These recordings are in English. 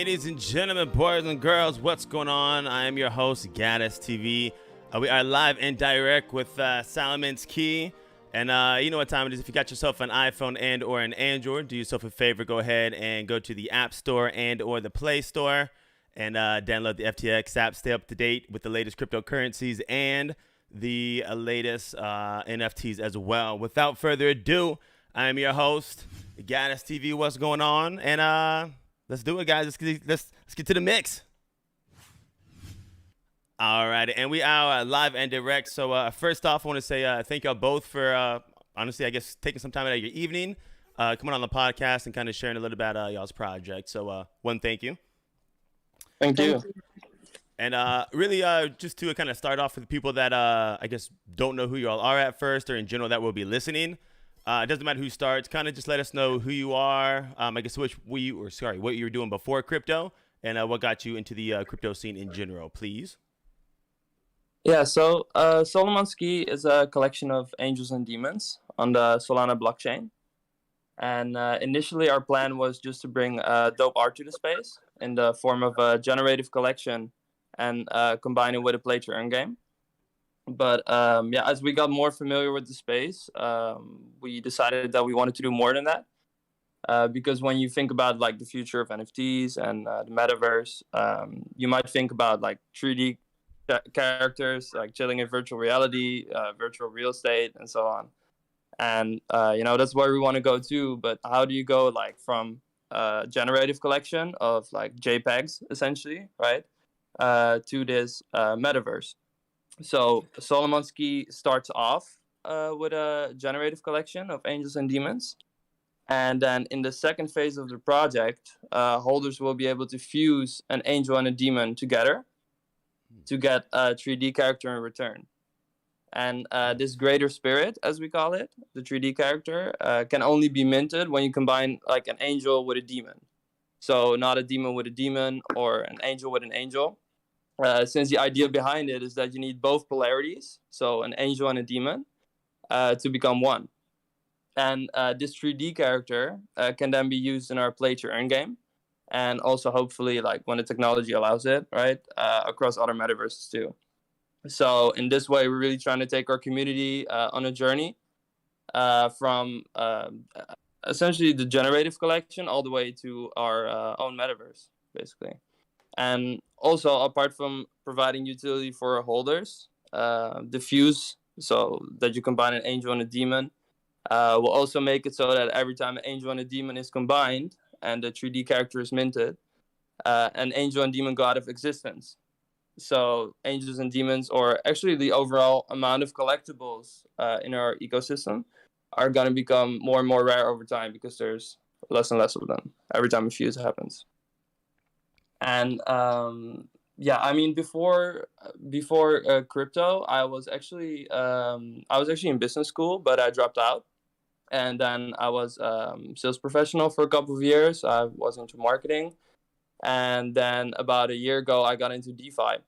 Ladies and gentlemen, boys and girls, what's going on? I am your host, Gaddis TV. We are live and direct with Solomon's Key. And you know what time it is. If you got yourself an iPhone and or an Android, do yourself a favor. Go ahead and go to the App Store and or the Play Store and download the FTX app. Stay up to date with the latest cryptocurrencies and the latest NFTs as well. Without further ado, I am your host, Gaddis TV. What's going on? And let's do it, guys. Let's get to the mix. All right, and we are live and direct. So first off, I want to say thank y'all both for, honestly, I guess, taking some time out of your evening, coming on the podcast and kind of sharing a little about y'all's project. So one, thank you. Thank you. And really, just to kind of start off with the people that, I guess, don't know who you all are at first or in general that will be listening. It doesn't matter who starts. Kind of just let us know who you are. I guess what you were doing before crypto and what got you into the crypto scene in general, please. Yeah, so Solomon's Key is a collection of angels and demons on the Solana blockchain. And initially our plan was just to bring dope art to the space in the form of a generative collection and combine it with a play-to-earn game. But as we got more familiar with the space, we decided that we wanted to do more than that. Because when you think about like the future of NFTs and the metaverse, you might think about like 3D characters like chilling in virtual reality, virtual real estate, and so on. And that's where we want to go too. But how do you go like from a generative collection of like JPEGs essentially, right, to this metaverse? So Solomon's Key starts off with a generative collection of angels and demons. And then in the second phase of the project, holders will be able to fuse an angel and a demon together to get a 3D character in return. And this greater spirit, as we call it, the 3D character, can only be minted when you combine like an angel with a demon. So not a demon with a demon or an angel with an angel. Since the idea behind it is that you need both polarities, so an angel and a demon, to become one. And this 3D character can then be used in our play-to-earn game. And also hopefully, like when the technology allows it, right, across other metaverses too. So in this way, we're really trying to take our community on a journey from essentially the generative collection all the way to our own metaverse, basically. And also, apart from providing utility for holders, the fuse, so that you combine an angel and a demon, will also make it so that every time an angel and a demon is combined, and the 3D character is minted, an angel and demon go out of existence. So angels and demons, or actually the overall amount of collectibles in our ecosystem, are going to become more and more rare over time because there's less and less of them every time a fuse happens. And before crypto, I was actually in business school, but I dropped out. And then I was sales professional for a couple of years. I was into marketing. And then about a year ago, I got into DeFi.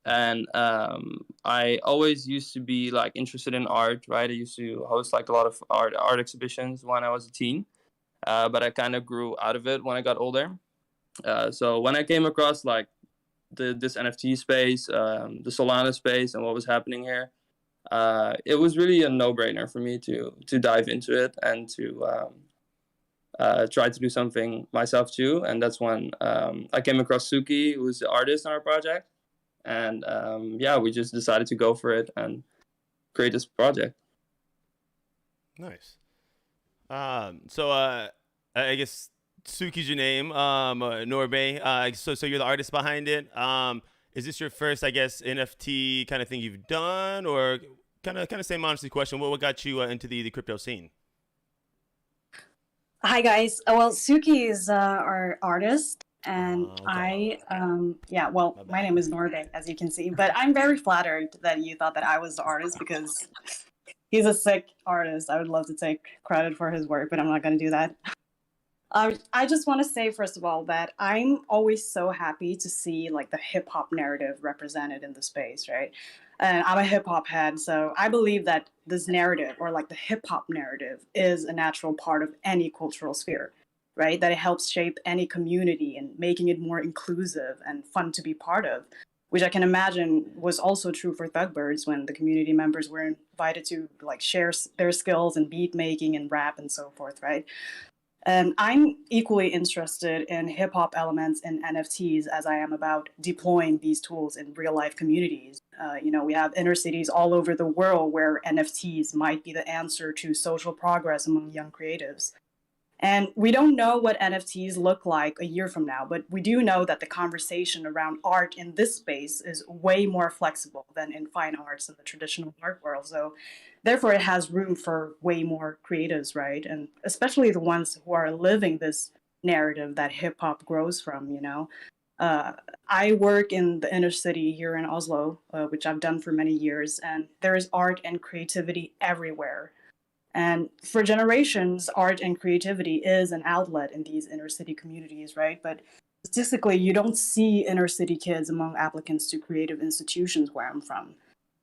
And I always used to be like interested in art, right? I used to host like a lot of art exhibitions when I was a teen. But I kind of grew out of it when I got older. So when I came across like this NFT space, the Solana space, and what was happening here, it was really a no-brainer for me to dive into it and to try to do something myself too. And that's when I came across Suki, who was the artist on our project. And we just decided to go for it and create this project. Nice. So I guess Suki's your name, Norbe. So you're the artist behind it. Is this your first, I guess, NFT kind of thing you've done, or kind of same honestly question? What got you into the crypto scene? Hi guys. Well, Suki is our artist, and Okay. my name is Norbe, as you can see. But I'm very flattered that you thought that I was the artist because he's a sick artist. I would love to take credit for his work, but I'm not going to do that. I just want to say, first of all, that I'm always so happy to see like the hip hop narrative represented in the space, right? And I'm a hip hop head, so I believe that this narrative, or like the hip hop narrative, is a natural part of any cultural sphere. right? That it helps shape any community and making it more inclusive and fun to be part of, which I can imagine was also true for ThugBirdz when the community members were invited to like share their skills in beat making and rap and so forth, right? And I'm equally interested in hip hop elements in NFTs as I am about deploying these tools in real life communities. We have inner cities all over the world where NFTs might be the answer to social progress among young creatives. And we don't know what NFTs look like a year from now, but we do know that the conversation around art in this space is way more flexible than in fine arts in the traditional art world. So therefore, it has room for way more creatives, right? And especially the ones who are living this narrative that hip hop grows from. I work in the inner city here in Oslo, which I've done for many years, and there is art and creativity everywhere. And for generations, art and creativity is an outlet in these inner city communities, right? But statistically, you don't see inner city kids among applicants to creative institutions where I'm from.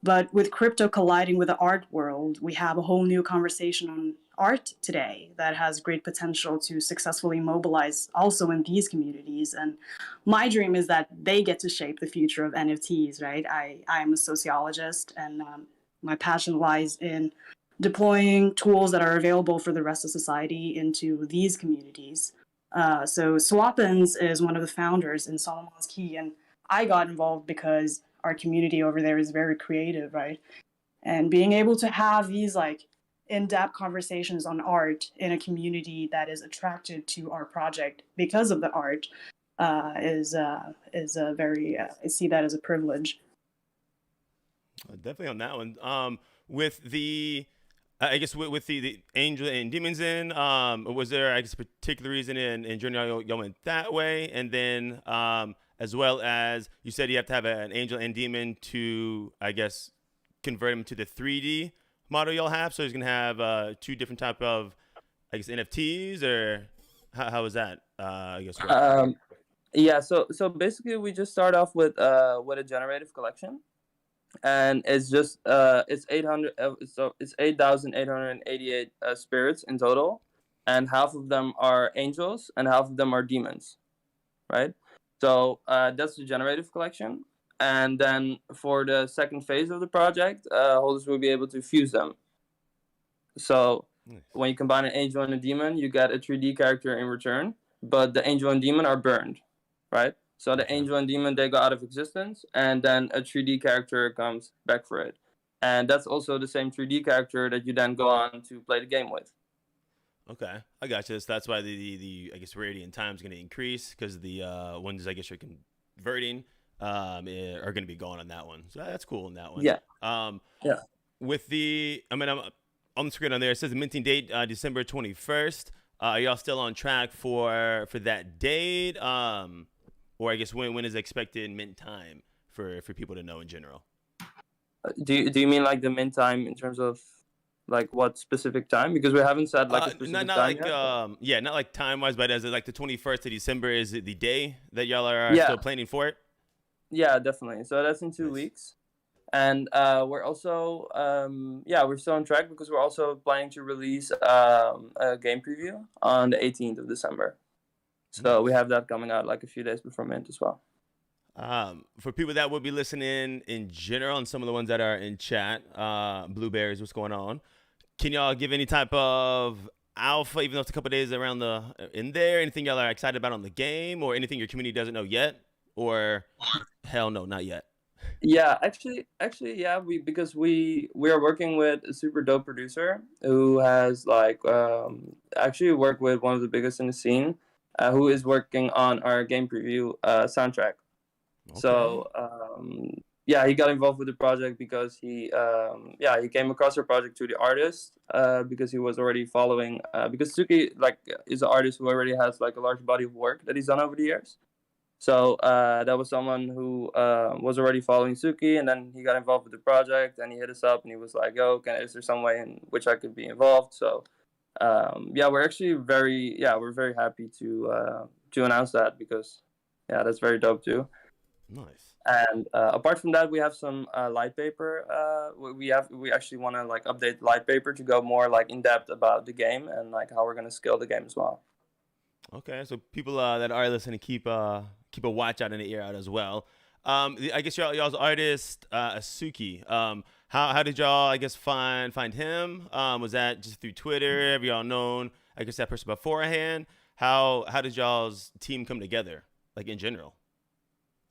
But with crypto colliding with the art world, we have a whole new conversation on art today that has great potential to successfully mobilize also in these communities. And my dream is that they get to shape the future of NFTs, right? I'm a sociologist, and my passion lies in deploying tools that are available for the rest of society into these communities. So Swappins is one of the founders in Solomon's Key, and I got involved because our community over there is very creative, right? And being able to have these like in-depth conversations on art in a community that is attracted to our project because of the art is a very I see that as a privilege. Definitely on that one. With the I guess with the angel and demons in, was there, I guess, a particular reason in journey y'all went that way? And then as well as you said you have to have an angel and demon to, I guess, convert them to the 3D model y'all have. So he's going to have two different type of, I guess, NFTs, or how is that, I guess? Yeah, so basically we just start off with a generative collection. And it's just it's 800 so it's 8,888 spirits in total, and half of them are angels and half of them are demons, right? So that's the generative collection. And then for the second phase of the project, holders will be able to fuse them. So nice. When you combine an angel and a demon, you get a 3D character in return, but the angel and demon are burned, right? So the angel and demon, they go out of existence, and then a 3D character comes back for it. And that's also the same 3D character that you then go on to play the game with. Okay, I got you. So that's why the I guess rarity and time is going to increase, because the ones I guess you're converting are going to be gone on that one. So that's cool on that one. Yeah. Yeah. With I'm on the screen on there. It says the minting date December 21st. Are y'all still on track for that date? Or I guess when is expected mint time for people to know in general? Do you mean like the mint time in terms of like what specific time? Because we haven't said like a specific not time like yet. Not like time wise, but as like the 21st of December is it the day that y'all are still planning for it? Yeah, definitely. So that's in 2 weeks, and we're also we're still on track because we're also planning to release a game preview on the 18th of December. So we have that coming out like a few days before mint as well. For people that would be listening in general, and some of the ones that are in chat, Blueberries, what's going on? Can y'all give any type of alpha, even though it's a couple of days around in there? Anything y'all are excited about on the game, or anything your community doesn't know yet? Or hell no, not yet. Yeah, actually, yeah. Because we are working with a super dope producer who has actually worked with one of the biggest in the scene. Who is working on our game preview soundtrack. Okay. So, he got involved with the project because he came across our project through the artist because he was already following, because Suki is an artist who already has a large body of work that he's done over the years. So that was someone who was already following Suki, and then he got involved with the project, and he hit us up and he was like, yo, is there some way in which I could be involved? So we're actually very happy to announce that, because that's very dope too. Nice. And apart from that, we have some light paper. We actually want to update light paper to go more in depth about the game and how we're gonna scale the game as well. Okay, so people that are listening, keep a watch out and an ear out as well. I guess y'all's artist Asuki. How did y'all find him? Was that just through Twitter? Have y'all known that person beforehand? How did y'all's team come together, like in general?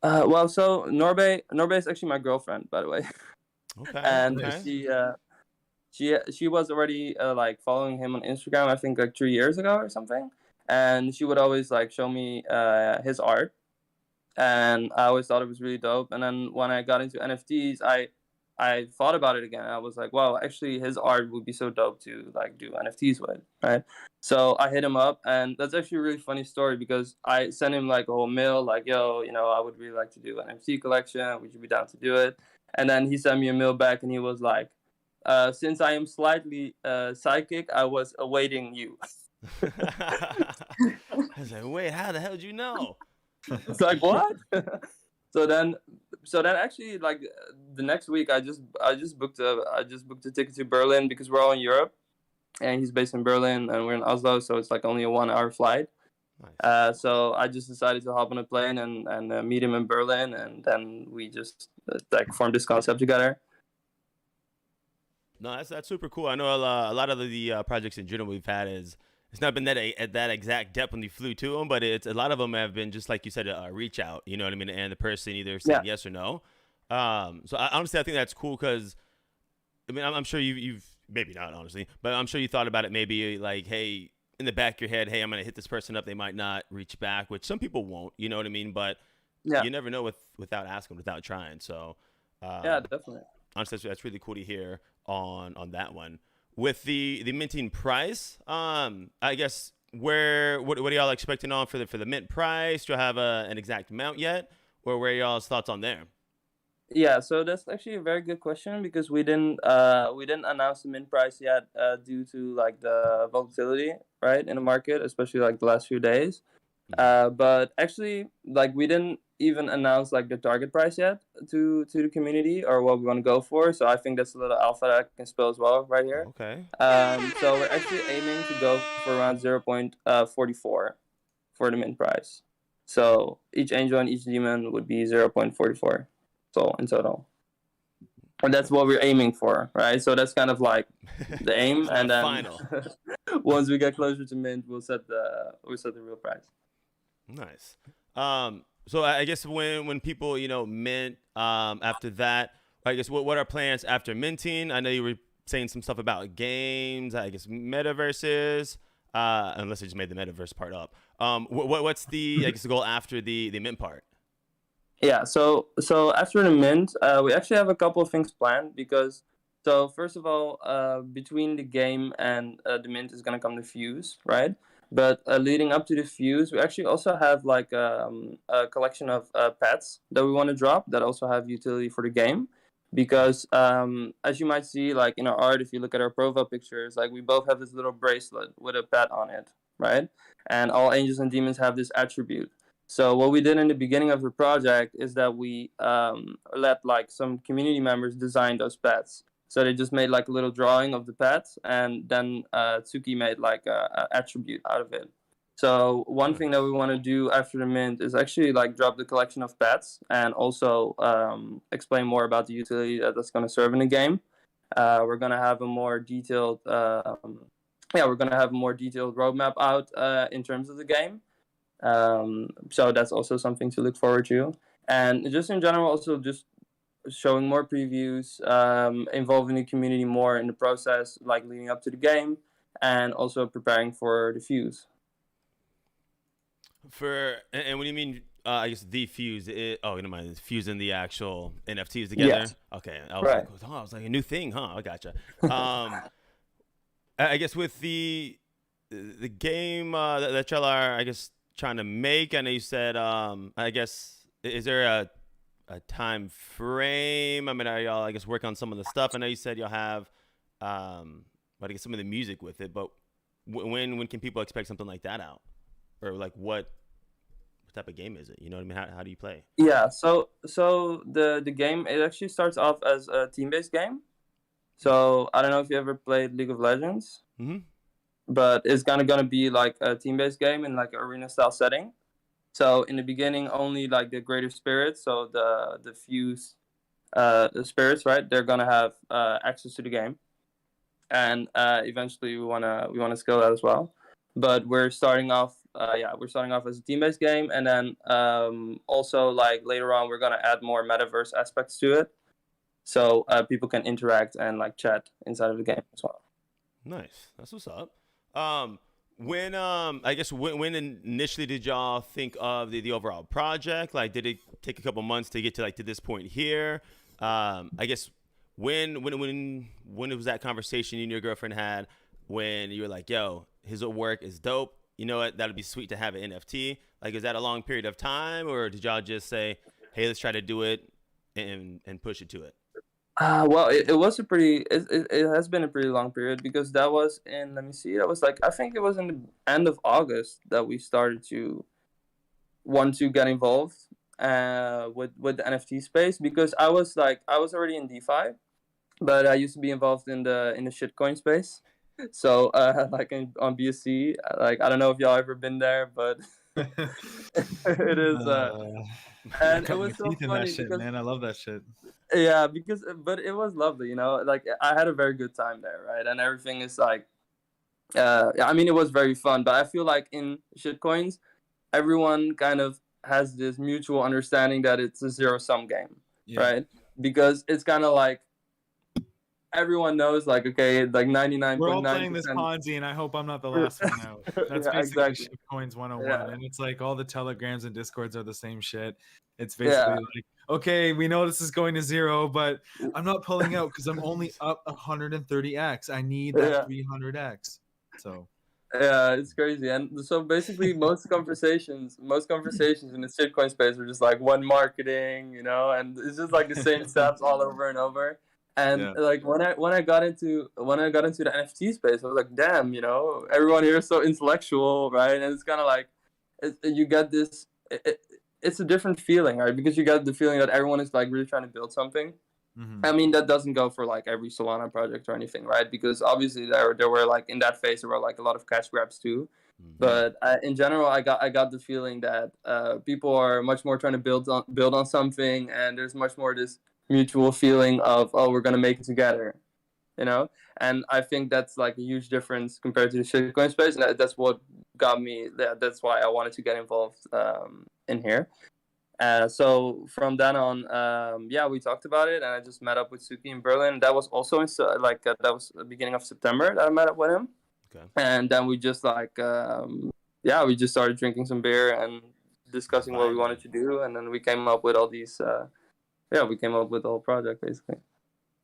Well, so Norbe is actually my girlfriend, by the way. Okay. And okay. she was already like following him on Instagram, I think like 3 years ago or something. And she would always like show me his art, and I always thought it was really dope. And then when I got into NFTs, I thought about it again. I was like, wow, actually his art would be so dope to like do NFTs with, right? So I hit him up, and that's actually a really funny story because I sent him like a whole mail, like, yo, I would really like to do an NFT collection. Would you be down to do it? And then he sent me a mail back, and he was like, since I am slightly psychic, I was awaiting you. I was like, wait, how the hell did you know? It's like, what? so then actually, like, the next week I just booked a ticket to Berlin because we're all in Europe, and he's based in Berlin and we're in Oslo, so it's like only a 1 hour flight. Nice. So I just decided to hop on a plane and meet him in Berlin, and then we just like formed this concept together. No, that's super cool. I know a lot of the projects in general we've had it's not been that at that exact depth when we flew to them, but it's a lot of them have been just like you said, a reach out. You know what I mean? And the person either saying yes or no. So honestly, I think that's cool because, I mean, I'm sure you've maybe not honestly, but I'm sure you thought about it maybe like, hey, in the back of your head, hey, I'm gonna hit this person up. They might not reach back, which some people won't. You know what I mean? But you never know without asking, without trying. So yeah, definitely. Honestly, that's really cool to hear on that one. With the minting price, I guess what are y'all expecting on for the mint price? Do you have an exact amount yet, or where are y'all's thoughts on there? Yeah, so that's actually a very good question because we didn't announce the mint price yet due to like the volatility, right, in the market, especially like the last few days. But actually, like, we didn't even announce like the target price yet to the community or what we want to go for. So I think that's a little alpha that I can spill as well right here. Okay. So we're actually aiming to go for around 0.44 for the mint price. So each angel and each demon would be 0.44. So in total. And that's what we're aiming for, right? So that's kind of like the aim, and then final. Once we get closer to mint, we'll set the real price. Nice. So I guess when people mint after that, I guess what are plans after minting? I know you were saying some stuff about games. I guess metaverses. Unless I just made the metaverse part up. What's the the goal after the mint part? Yeah, so after the mint, we actually have a couple of things planned because, so first of all, between the game and the mint is going to come the fuse, right? But leading up to the fuse, we actually also have like a collection of pets that we want to drop that also have utility for the game. Because as you might see, like in our art, if you look at our profile pictures, like we both have this little bracelet with a pet on it, right? And all angels and demons have this attribute. So what we did in the beginning of the project is that we let like some community members design those pets. So they just made like a little drawing of the pet, and then Tsuki made like a attribute out of it. So one thing that we want to do after the mint is actually like drop the collection of pets and also explain more about the utility that's going to serve in the game. We're going to have a more detailed, roadmap out in terms of the game. So that's also something to look forward to. And just in general, also just showing more previews, involving the community more in the process, like leading up to the game, and also preparing for the fuse. And what do you mean? I guess the fuse. Never mind. Fusing the actual NFTs together. Yes. Okay. I was like a new thing, huh? I gotcha. I guess with the game that y'all are, I guess, trying to make. I know you said. I guess is there a time frame? I mean, are y'all, I guess, working on some of the stuff? I know you said y'all have, I guess, some of the music with it. But when can people expect something like that out? Or like what type of game is it? You know what I mean? How do you play? Yeah, so the game, it actually starts off as a team-based game. So I don't know if you ever played League of Legends. Mm-hmm. but it's gonna be like a team-based game in like an arena-style setting. So in the beginning, only like the greater spirits, so the fuse the spirits, right? They're gonna have access to the game, and eventually we wanna scale that as well. But we're starting off, we're starting off as a team-based game, and then also like later on we're gonna add more metaverse aspects to it, so people can interact and like chat inside of the game as well. Nice. That's what's up. When I guess when initially did y'all think of the overall project? Like, did it take a couple months to get to this point here? I guess when was that conversation you and your girlfriend had when you were like, yo, his work is dope. You know what? That'd be sweet to have an NFT. Like, is that a long period of time, or did y'all just say, hey, let's try to do it and push it to it? Well, it was a pretty. It has been a pretty long period, because that was in. Let me see. That was like, I think it was in the end of August that we started to want to get involved with the NFT space, because I was already in DeFi, but I used to be involved in the shitcoin space. So on BSC, like I don't know if y'all ever been there, but it is. And it was so funny that shit, because, man. I love that shit. yeah, because but it was lovely, you know. Like I had a very good time there, right? And everything is like, I mean, it was very fun. But I feel like in shitcoins, everyone kind of has this mutual understanding that it's a zero-sum game, right? Because it's kind of like everyone knows, like, okay, like 99.9%. We're all playing this Ponzi, and I hope I'm not the last one out. That's basically exactly. Shitcoins 101, and it's like all the Telegrams and Discords are the same shit. It's basically like, okay, we know this is going to zero, but I'm not pulling out because I'm only up 130x. I need that 300x. So. Yeah, it's crazy. And so basically most conversations in the shitcoin space are just like one marketing, you know, and it's just like the same steps all over and over. And like when I got into the NFT space, I was like, damn, you know, everyone here is so intellectual, right? And it's kind of like you get this. It's a different feeling, right? Because you get the feeling that everyone is like really trying to build something. Mm-hmm. I mean, that doesn't go for like every Solana project or anything, right? Because obviously there were like in that phase there were like a lot of cash grabs too. Mm-hmm. But in general, I got the feeling that people are much more trying to build on something, and there's much more this mutual feeling of, oh, we're gonna make it together, you know. And I think that's like a huge difference compared to the shitcoin space, and that's what got me. That's why I wanted to get involved in here. So from then on, we talked about it, and I just met up with Suki in Berlin. That was also that was the beginning of September that I met up with him. Okay. And then we just we just started drinking some beer and discussing what we wanted to do, and then we came up with all these. We came up with the whole project basically.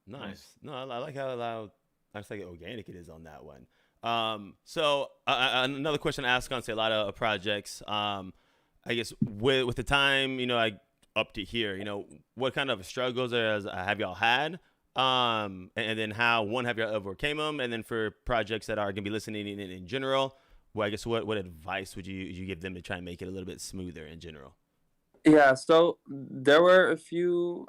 Nice. No, I like how organic it is on that one. So another question I ask on say a lot of projects. I guess with the time, you know, up to here, you know, what kind of struggles have y'all had? And then how have y'all overcame them? And then for projects that are going to be listening in general, well, I guess what advice would you give them to try and make it a little bit smoother in general? Yeah, so there were a few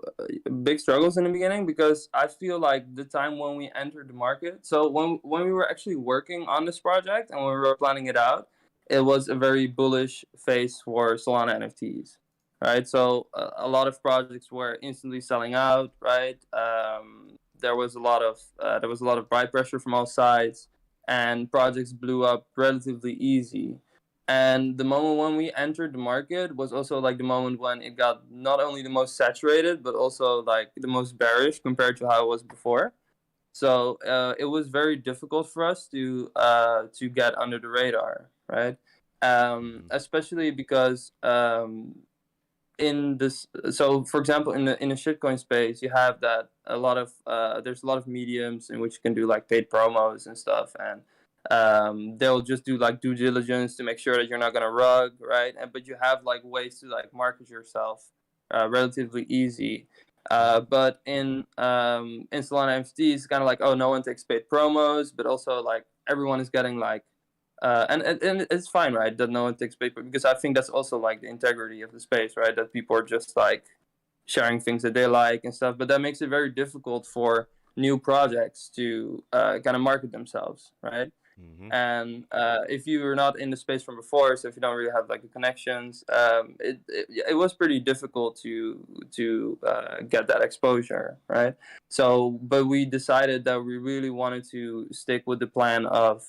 big struggles in the beginning, because I feel like the time when we entered the market, so when we were actually working on this project and when we were planning it out, it was a very bullish phase for Solana NFTs, right? So a lot of projects were instantly selling out, right? There was a lot of buy pressure from all sides, and projects blew up relatively easy. And the moment when we entered the market was also like the moment when it got not only the most saturated, but also like the most bearish compared to how it was before. So it was very difficult for us to get under the radar, right? Especially because in this, so for example, in the shitcoin space, you have that there's a lot of mediums in which you can do like paid promos and stuff, and they'll just do like due diligence to make sure that you're not gonna rug, right? But you have like ways to like market yourself relatively easy. But in Solana NFT, it's kind of like, oh, no one takes paid promos, but also like everyone is getting like, and it's fine, right? That no one takes paid, because I think that's also like the integrity of the space, right? That people are just like sharing things that they like and stuff. But that makes it very difficult for new projects to kind of market themselves, right? Mm-hmm. And if you were not in the space from before, so if you don't really have like the connections, it was pretty difficult to get that exposure, right? So, but we decided that we really wanted to stick with the plan of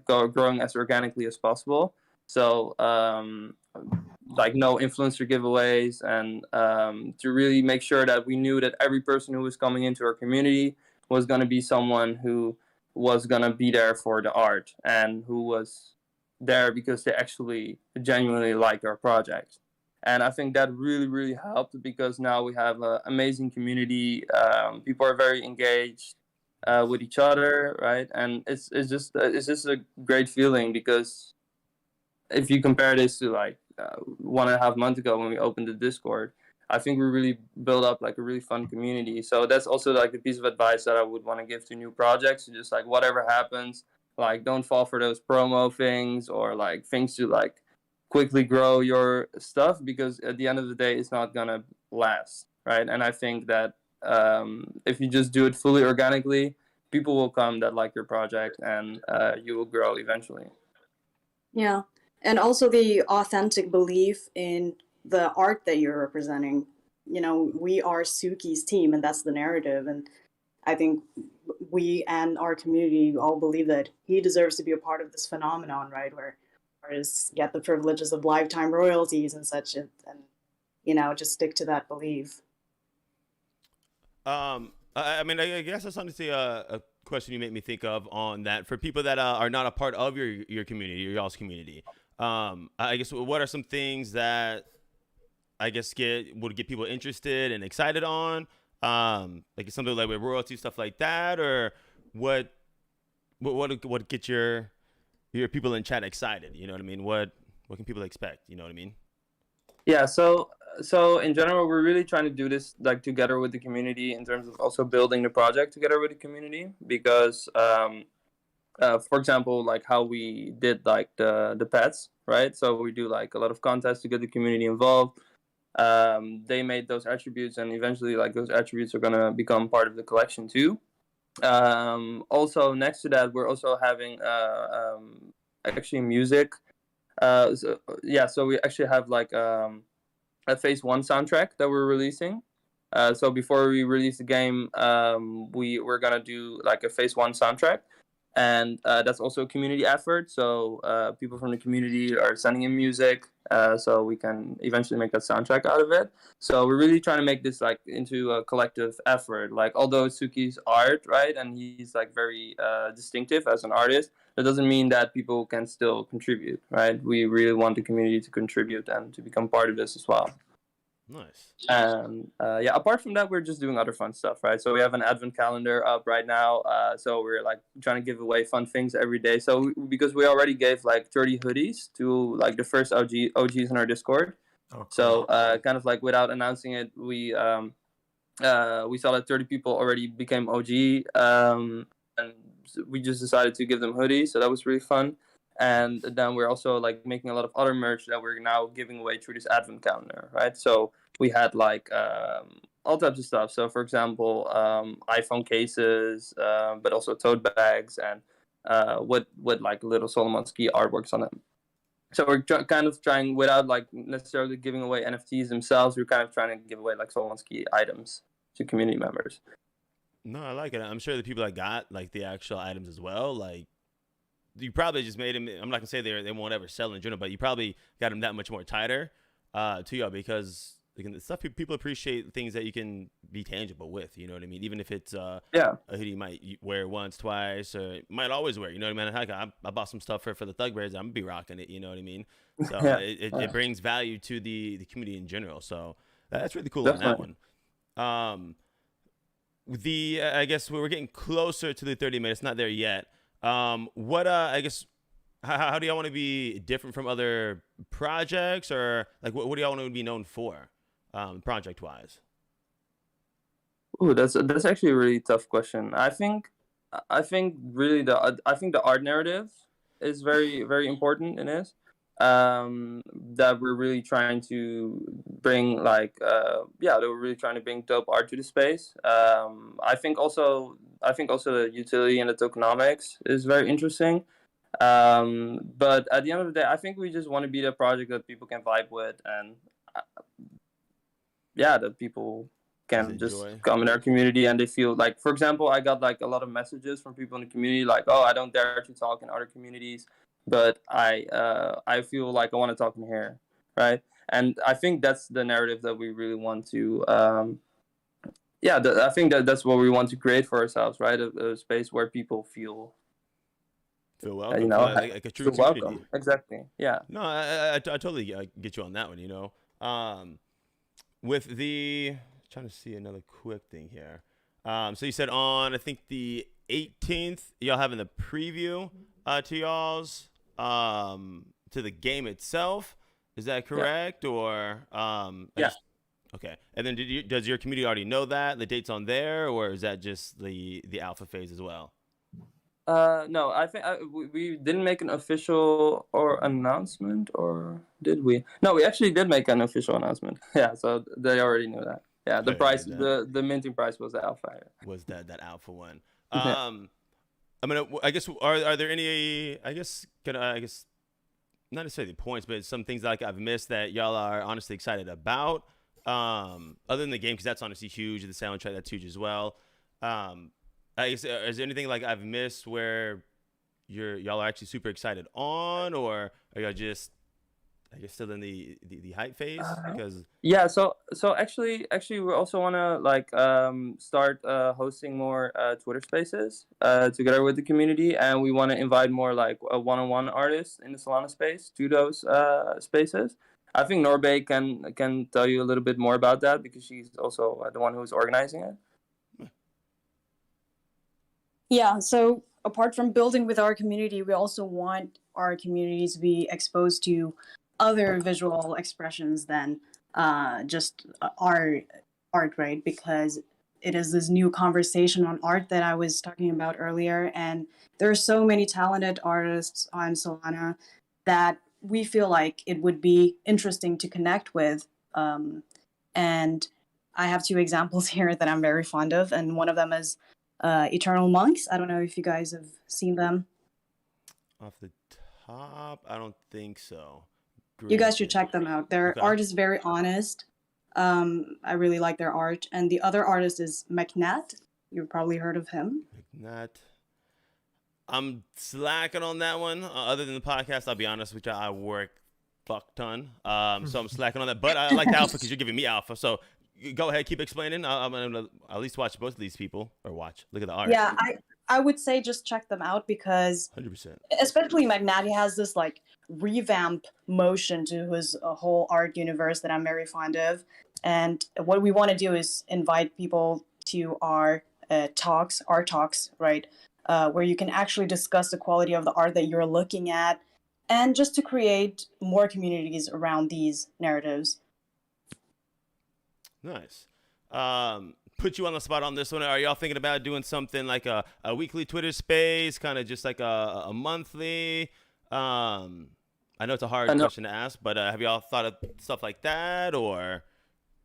growing as organically as possible. So, like no influencer giveaways, and to really make sure that we knew that every person who was coming into our community was going to be someone who was going to be there for the art and who was there because they actually genuinely liked our project. And I think that really, really helped, because now we have an amazing community. People are very engaged with each other, right? And it's just a great feeling, because if you compare this to like 1.5 months ago when we opened the Discord, I think we really built up like a really fun community. So that's also like the piece of advice that I would want to give to new projects. Just like whatever happens, like don't fall for those promo things or like things to like quickly grow your stuff, because at the end of the day, it's not gonna last, right? And I think that if you just do it fully organically, people will come that like your project, and you will grow eventually. Yeah. And also the authentic belief in the art that you're representing. You know, we are Suki's team, and that's the narrative. And I think we and our community all believe that he deserves to be a part of this phenomenon, right? Where artists get the privileges of lifetime royalties and such, and you know, just stick to that belief. I mean, I guess that's honestly a question you make me think of on that. For people that are not a part of your community, your y'all's community, I guess what are some things that I guess would get people interested and excited on, like something like with royalty stuff like that, or what get your people in chat excited? You know what I mean? What can people expect? You know what I mean? Yeah. So in general, we're really trying to do this like together with the community, in terms of also building the project together with the community, because for example, like how we did like the pets, right? So we do like a lot of contests to get the community involved. They made those attributes, and eventually like those attributes are going to become part of the collection too. Also next to that, we're also having actually music. So we actually have like a phase 1 soundtrack that we're releasing. So before we release the game, we're gonna do like a phase 1 soundtrack, and that's also a community effort. So people from the community are sending in music, so we can eventually make that soundtrack out of it. So we're really trying to make this like into a collective effort. Like, although it's Suki's art, right, and he's like very distinctive as an artist, that doesn't mean that people can still contribute, right? We really want the community to contribute and to become part of this as well. Nice. And apart from that, we're just doing other fun stuff, right? So we have an advent calendar up right now. So we're like trying to give away fun things every day. So because we already gave like 30 hoodies to like the first OGs in our Discord. Oh, cool. So kind of like without announcing it, we saw that 30 people already became OG, and we just decided to give them hoodies. So that was really fun. And then we're also like making a lot of other merch that we're now giving away through this advent calendar, right? So we had like all types of stuff. So for example, iPhone cases, but also tote bags, and with like little Solomonski artworks on them. So we're kind of trying, without like necessarily giving away NFTs themselves, we're kind of trying to give away like Solomonski items to community members. No, I like it. I'm sure the people that got like the actual items as well, like, you probably just made them. I'm not gonna say they won't ever sell in general, but you probably got them that much more tighter to y'all, because the stuff people appreciate things that you can be tangible with. You know what I mean? Even if it's a hoodie you might wear once, twice, or might always wear. You know what I mean? Heck, I bought some stuff for the ThugBirdz. I'm gonna be rocking it. You know what I mean? So it brings value to the community in general. So that's really cool. Definitely. On that one. I guess we're getting closer to the 30 minutes. Not there yet. What I guess how do y'all want to be different from other projects, or like what do y'all want to be known for, project wise? Ooh, that's actually a really tough question. I think really the art narrative is very, very important in this. That we're really trying to bring like that we're really trying to bring dope art to the space. I think also the utility and the tokenomics is very interesting. But at the end of the day, I think we just want to be the project that people can vibe with, and that people can just come in our community and they feel like, for example, I got like a lot of messages from people in the community like, oh, I don't dare to talk in other communities, but I feel like I want to talk in here, right? And I think that's the narrative that we really want to I think that's what we want to create for ourselves, right? A space where people feel welcome, like a true community. Welcome. Exactly. Yeah. No, I totally get you on that one. With the trying to see another quick thing here. So you said on I think the 18th, y'all having the preview to y'all's to the game itself. Is that correct? Yeah. Or okay. And then does your community already know that the date's on there, or is that just the alpha phase as well? No, I think we didn't make an official announcement, or did we? No, we actually did make an official announcment. Yeah, so they already knew that. Yeah, the price, the minting price was the alpha. Was that alpha one? I mean, I guess are there any? I guess not necessarily points, but some things like I've missed that y'all are honestly excited about. Other than the game, because that's honestly huge. The soundtrack, that's huge as well. I guess, is there anything like I've missed where y'all are actually super excited on, or are y'all just still in the hype phase? Because so actually we also want to start hosting more Twitter Spaces together with the community, and we want to invite more like one-on-one artists in the Solana space to those spaces. I think Norbe can tell you a little bit more about that because she's also the one who's organizing it. Yeah, so apart from building with our community, we also want our communities to be exposed to other visual expressions than just art, right? Because it is this new conversation on art that I was talking about earlier. And there are so many talented artists on Solana that we feel like it would be interesting to connect with. And I have two examples here that I'm very fond of. And one of them is Eternal Monks. I don't know if you guys have seen them. Off the top, I don't think so. You guys should check them out. Their art is very honest. I really like their art. And the other artist is McNat. You've probably heard of him. McNat. I'm slacking on that one. Other than the podcast, I'll be honest with you, I work fuck ton. So I'm slacking on that. But I like the alpha because you're giving me alpha. So go ahead, keep explaining. I'm gonna at least watch both of these people, or look at the art. Yeah, I would say just check them out because 100%. Especially McNatty has this like revamp motion to his whole art universe that I'm very fond of. And what we want to do is invite people to our art talks, right? Where you can actually discuss the quality of the art that you're looking at, and just to create more communities around these narratives. Nice. Put you on the spot on this one. Are y'all thinking about doing something like a weekly Twitter space, kind of just like a monthly? I know it's a hard question to ask, but have y'all thought of stuff like that, or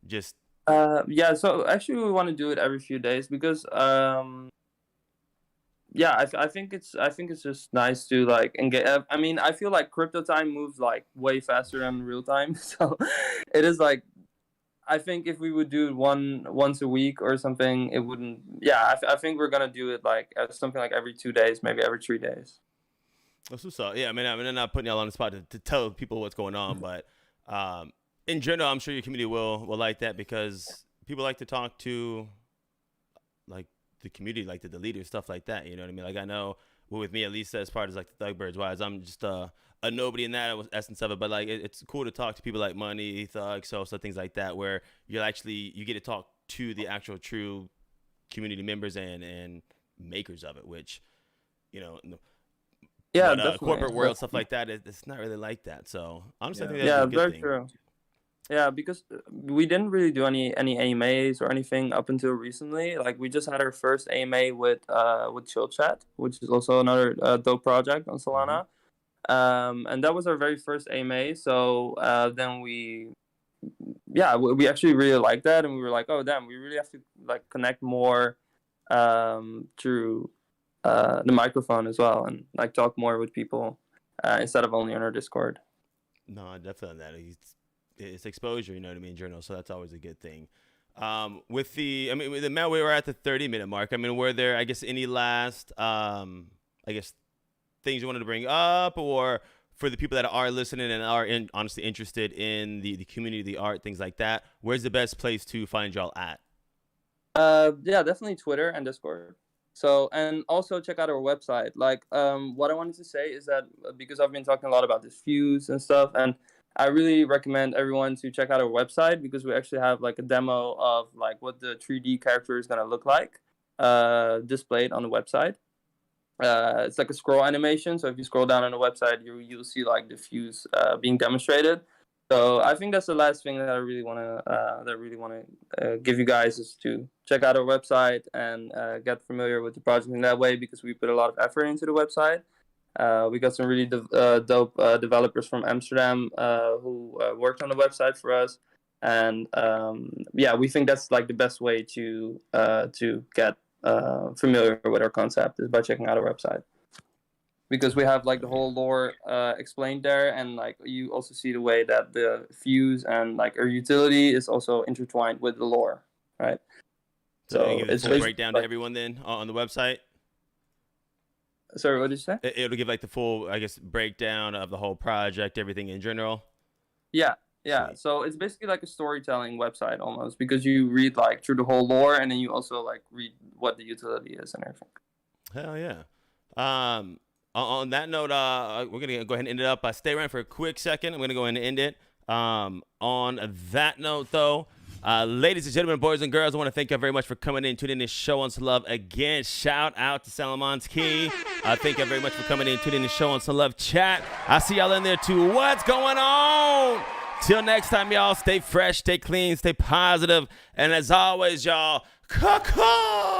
just? So actually we want to do it every few days because I think it's just nice to like engage. I mean, I feel like crypto time moves like way faster than real time, so it is like. I think if we would do it once a week or something, it wouldn't. Yeah, I think we're gonna do it like something like every 2 days, maybe every 3 days. That's what's up. Yeah, I mean, I'm not putting y'all on the spot to tell people what's going on, but in general, I'm sure your community will like that because people like to talk to like the community, like the leaders, stuff like that. You know what I mean? Like I know with me, at least as part of like the ThugBirdz wise, I'm just a nobody in that essence of it, but like it's cool to talk to people like Money, Thug, so things like that, where you get to talk to the actual true community members and makers of it, which corporate world stuff like that, it's not really like that. So honestly, I think that's a good thing. True. Yeah, because we didn't really do any AMAs or anything up until recently. Like we just had our first AMA with Chill Chat, which is also another dope project on Solana. And that was our very first AMA. So then we actually really liked that, and we were like, oh damn, we really have to like connect more through the microphone as well, and like talk more with people instead of only on our Discord. No, definitely that. It's exposure, you know what I mean, journal. So that's always a good thing. With the Matt, we were at the 30-minute mark. I mean, were there, I guess, any last, things you wanted to bring up, or for the people that are listening and are honestly interested in the community, the art, things like that, where's the best place to find y'all at? Yeah, definitely Twitter and Discord. So, and also check out our website. Like, what I wanted to say is that because I've been talking a lot about this fuse and stuff, and I really recommend everyone to check out our website, because we actually have like a demo of like what the 3D character is going to look like displayed on the website. It's like a scroll animation. So if you scroll down on the website, you'll see like the fuse being demonstrated. So I think that's the last thing that I really want to give you guys, is to check out our website and get familiar with the project in that way, because we put a lot of effort into the website. We got some really dope developers from Amsterdam who worked on the website for us, and we think that's like the best way to get familiar with our concept, is by checking out our website, because we have like the whole lore explained there, and like you also see the way that the fuse and like our utility is also intertwined with the lore, right? So it's a breakdown to everyone then on the website. Sorry, what did you say? It'll give like the full, I guess, breakdown of the whole project, everything in general. Yeah. Sweet. So it's basically like a storytelling website almost, because you read like through the whole lore, and then you also like read what the utility is and everything. Hell yeah. On that note, we're gonna go ahead and end it up. Stay around for a quick second. I'm gonna go ahead and end it. On that note, though, ladies and gentlemen, boys and girls, I want to thank you very much for coming in, tuning in to Show on Some Love again. Shout out to Salamon's Key. Thank you very much for coming in, tuning in to Show on Some Love chat. I see y'all in there too. What's going on? Till next time, y'all, stay fresh, stay clean, stay positive, and as always, y'all, caw-caw!